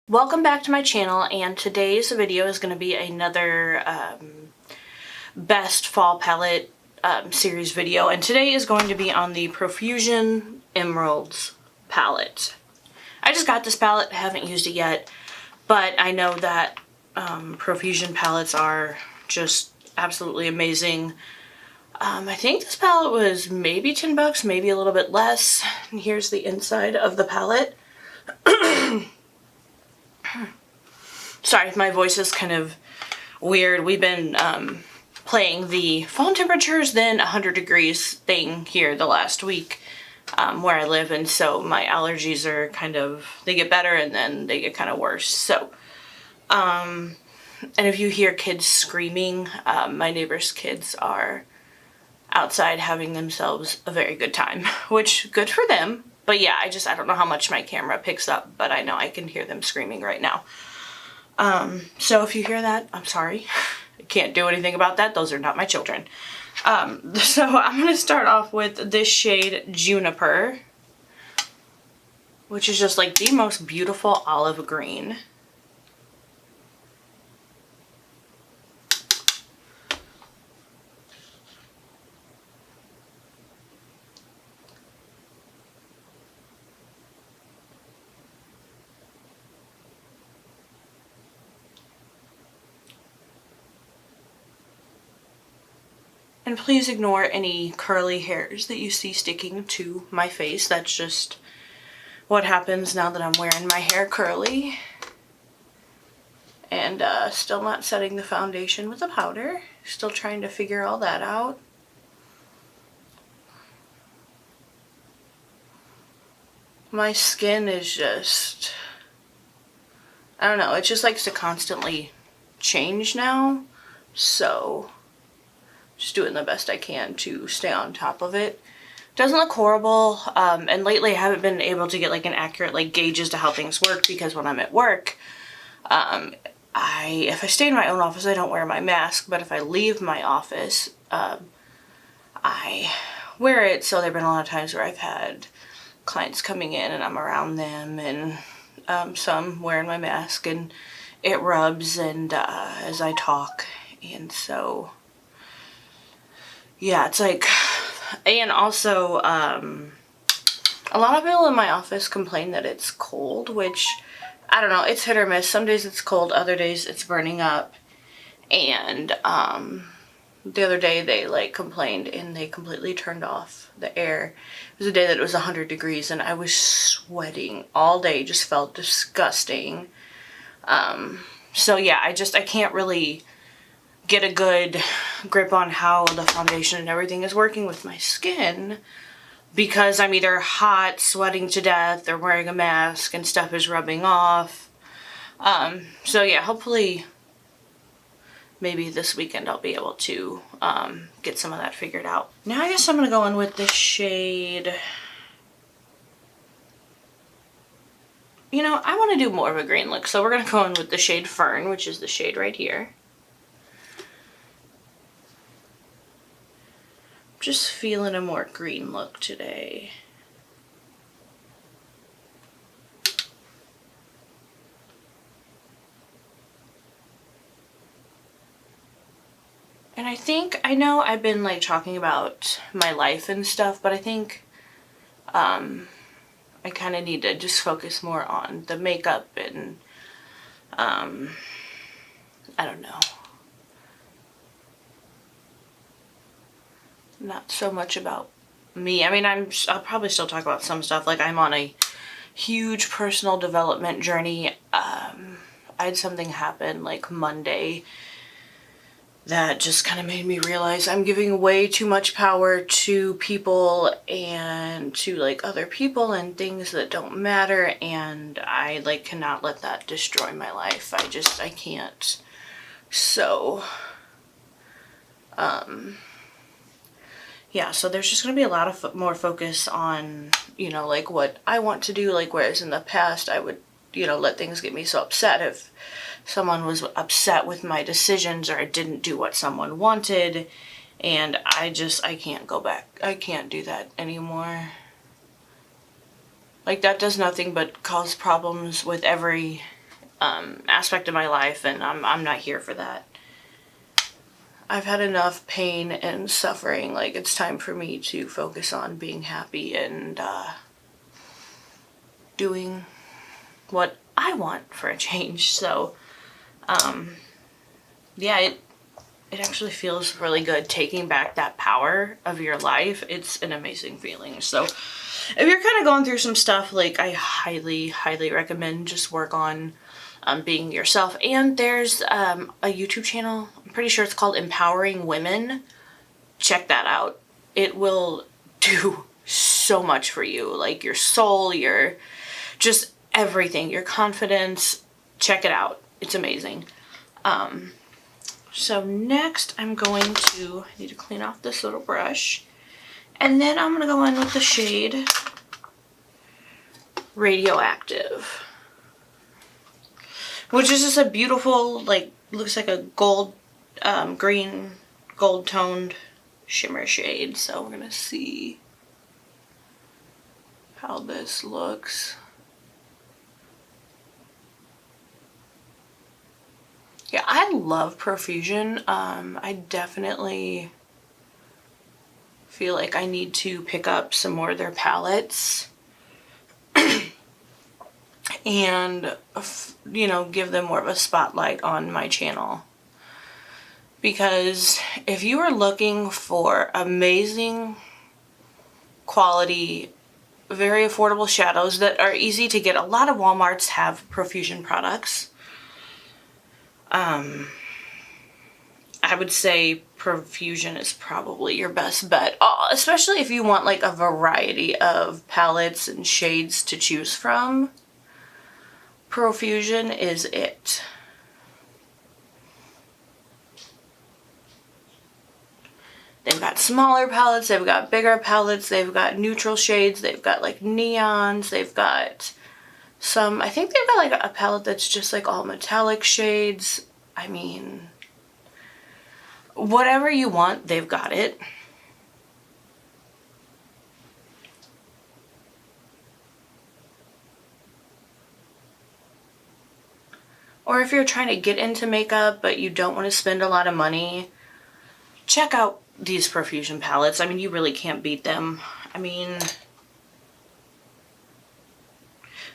Welcome back to my channel, and today's video is going to be another best fall palette series video, and today is going to be on the Profusion Emeralds palette. I just got this palette, I haven't used it yet, but I know that Profusion palettes are just absolutely amazing. I think this palette was maybe 10 bucks, maybe a little bit less, and here's the inside of the palette. Sorry if my voice is kind of weird. We've been playing the phone temperatures then 100 degrees thing here the last week where I live, and so my allergies are kind of, they get better and then they get kind of worse. So, and if you hear kids screaming, my neighbor's kids are outside having themselves a very good time, which good for them. But yeah, I don't know how much my camera picks up, but I know I can hear them screaming right now. So if you hear that, I'm sorry. I can't do anything about that. Those are not my children. So I'm going to start off with this shade Juniper, which is just like the most beautiful olive green. And please ignore any curly hairs that you see sticking to my face. That's just what happens now that I'm wearing my hair curly. And still not setting the foundation with a powder. Still trying to figure all that out. My skin is just, I don't know, it just likes to constantly change now. So just doing the best I can to stay on top of it. Doesn't look horrible, and lately I haven't been able to get like an accurate like gauge as to how things work, because when I'm at work, if I stay in my own office I don't wear my mask, but if I leave my office, I wear it. So there have been a lot of times where I've had clients coming in and I'm around them, and some wearing my mask, and it rubs and as I talk, and so yeah, it's like, and also, a lot of people in my office complain that it's cold, which, I don't know, it's hit or miss. Some days it's cold, other days it's burning up, and, the other day they, like, complained and they completely turned off the air. It was a day that it was 100 degrees and I was sweating all day, just felt disgusting. So yeah, I can't really get a good grip on how the foundation and everything is working with my skin, because I'm either hot, sweating to death, or wearing a mask and stuff is rubbing off. So yeah, hopefully maybe this weekend I'll be able to get some of that figured out. Now I guess I'm going to go in with this shade. You know, I want to do more of a green look, so we're going to go in with the shade Fern, which is the shade right here. Just feeling a more green look today. And I know I've been like talking about my life and stuff, but I think I kind of need to just focus more on the makeup and I don't know. Not so much about me. I mean, I'll probably still talk about some stuff. Like, I'm on a huge personal development journey. I had something happen like Monday that just kind of made me realize I'm giving way too much power to people and to like other people and things that don't matter, and I like cannot let that destroy my life. I can't. So yeah, so there's just going to be a lot of more focus on, you know, like what I want to do, like whereas in the past I would, you know, let things get me so upset if someone was upset with my decisions or I didn't do what someone wanted, and I can't go back. I can't do that anymore. Like, that does nothing but cause problems with every aspect of my life, and I'm not here for that. I've had enough pain and suffering. Like, it's time for me to focus on being happy and doing what I want for a change. So, yeah, it actually feels really good taking back that power of your life. It's an amazing feeling. So if you're kind of going through some stuff, like, I highly, highly recommend just work on being yourself. And there's a YouTube channel, I'm pretty sure it's called Empowering Women. Check that out. It will do so much for you, like your soul, your just everything, your confidence. Check it out. It's amazing. So next I'm going to, I need to clean off this little brush, and then I'm going to go in with the shade Radioactive, which is just a beautiful, like, looks like a gold, green, gold toned shimmer shade. So we're going to see how this looks. Yeah, I love Profusion. I definitely feel like I need to pick up some more of their palettes and, you know, give them more of a spotlight on my channel. Because if you are looking for amazing quality, very affordable shadows that are easy to get, a lot of Walmarts have Profusion products. I would say Profusion is probably your best bet, especially if you want like a variety of palettes and shades to choose from. Profusion is it. They've got smaller palettes, they've got bigger palettes, they've got neutral shades, they've got like neons, they've got some, I think they've got like a palette that's just like all metallic shades. I mean, whatever you want, they've got it. Or if you're trying to get into makeup but you don't want to spend a lot of money, check out these Profusion palettes. I mean, you really can't beat them. I mean,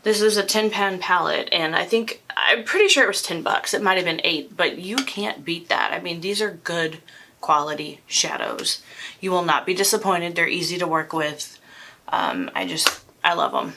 this is a 10-pan palette, and I'm pretty sure it was $10. It might have been $8, but you can't beat that. I mean, these are good quality shadows. You will not be disappointed. They're easy to work with. I love them.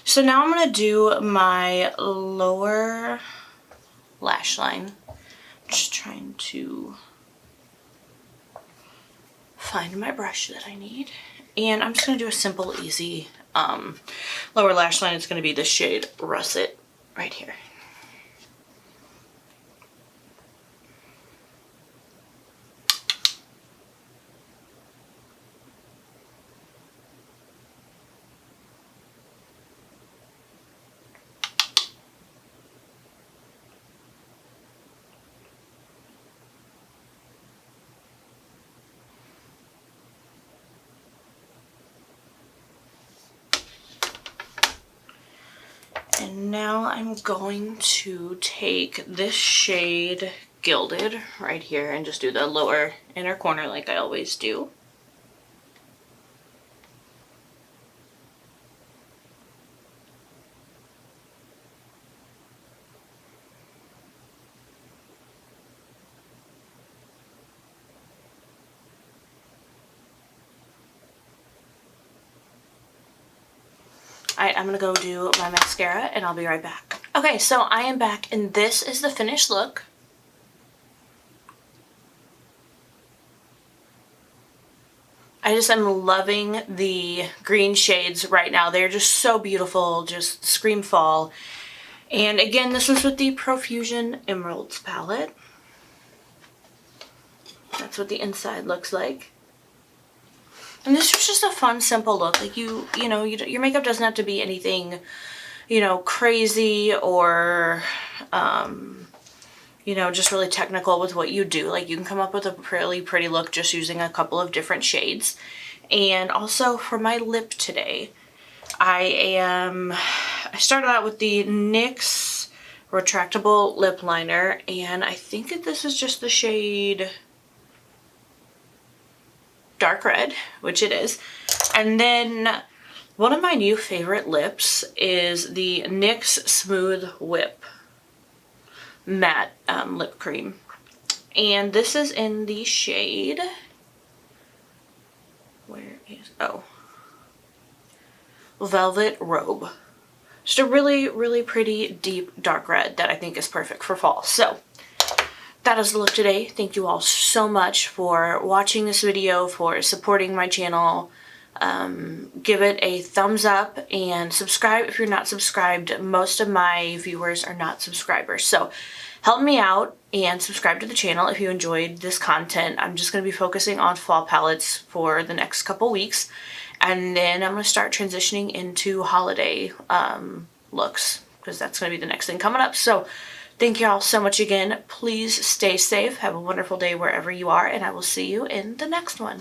So now I'm going to do my lower lash line. Just trying to find my brush that I need. And I'm just going to do a simple, easy lower lash line. It's going to be the shade Russet right here. And now I'm going to take this shade Gilded right here and just do the lower inner corner like I always do. Alright, I'm gonna go do my mascara and I'll be right back. Okay, so I am back and this is the finished look. I just am loving the green shades right now. They're just so beautiful, just scream fall. And again, this is with the Profusion Emeralds palette. That's what the inside looks like. And this was just a fun, simple look. Like you know, your makeup doesn't have to be anything, you know, crazy or, you know, just really technical with what you do. Like you can come up with a really pretty look just using a couple of different shades. And also for my lip today, I started out with the NYX retractable lip liner, and I think that this is just the shade Dark Red, which it is. And then one of my new favorite lips is the NYX Smooth Whip Matte Lip Cream. And this is in the shade, where is, oh, Velvet Robe. Just a really, really pretty deep dark red that I think is perfect for fall. So that is the look today. Thank you all so much for watching this video, for supporting my channel. Give it a thumbs up and subscribe if you're not subscribed. Most of my viewers are not subscribers, so help me out and subscribe to the channel if you enjoyed this content. I'm just going to be focusing on fall palettes for the next couple weeks, and then I'm going to start transitioning into holiday looks, because that's going to be the next thing coming up. So thank you all so much again. Please stay safe. Have a wonderful day wherever you are, and I will see you in the next one.